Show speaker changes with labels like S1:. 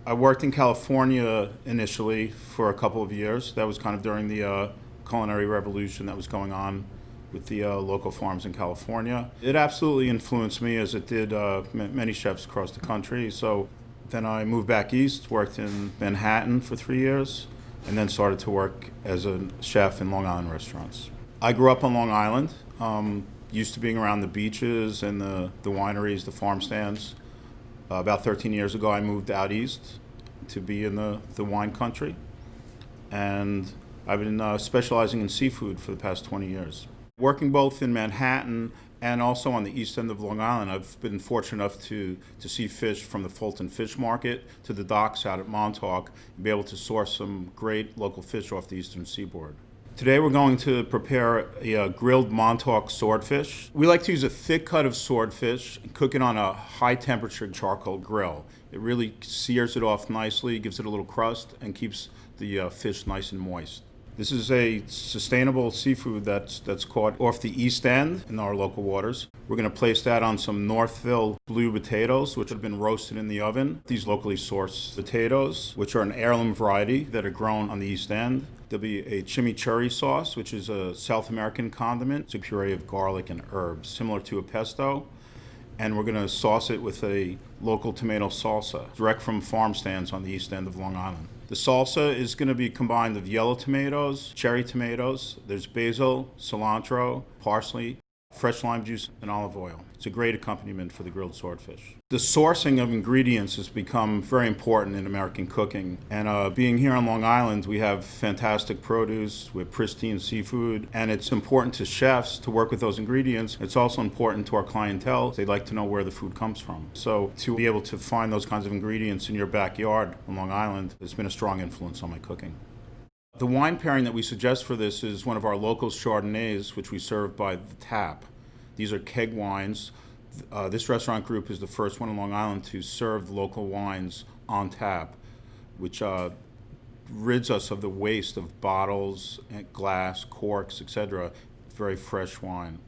S1: I worked in California initially for a couple of years. That was kind of during the culinary revolution that was going on with the local farms in California. It absolutely influenced me, as it did many chefs across the country. So then I moved back east, worked in Manhattan for 3 years, and then started to work as a chef in Long Island restaurants. I grew up on Long Island, used to being around the beaches and the wineries, the farm stands. About 13 years ago, I moved out east to be in the wine country, and I've been specializing in seafood for the past 20 years. Working both in Manhattan and also on the east end of Long Island, I've been fortunate enough to see fish from the Fulton Fish Market to the docks out at Montauk and be able to source some great local fish off the eastern seaboard. Today we're going to prepare a grilled Montauk swordfish. We like to use a thick cut of swordfish and cook it on a high temperature charcoal grill. It really sears it off nicely, gives it a little crust, and keeps the fish nice and moist. This is a sustainable seafood that's caught off the east end in our local waters. We're going to place that on some Northville blue potatoes, which have been roasted in the oven. These locally sourced potatoes, which are an heirloom variety that are grown on the east end. There'll be a chimichurri sauce, which is a South American condiment. It's a puree of garlic and herbs, similar to a pesto. And we're going to sauce it with a local tomato salsa, direct from farm stands on the east end of Long Island. The salsa is going to be combined of yellow tomatoes, cherry tomatoes, there's basil, cilantro, parsley, fresh lime juice, and olive oil. It's a great accompaniment for the grilled swordfish. The sourcing of ingredients has become very important in American cooking. And being here on Long Island, we have fantastic produce, we have pristine seafood, and it's important to chefs to work with those ingredients. It's also important to our clientele. They like to know where the food comes from. So to be able to find those kinds of ingredients in your backyard on Long Island has been a strong influence on my cooking. The wine pairing that we suggest for this is one of our local Chardonnays, which we serve by the tap. These are keg wines. This restaurant group is the first one in Long Island to serve local wines on tap, which rids us of the waste of bottles, glass, corks, etc. Very fresh wine.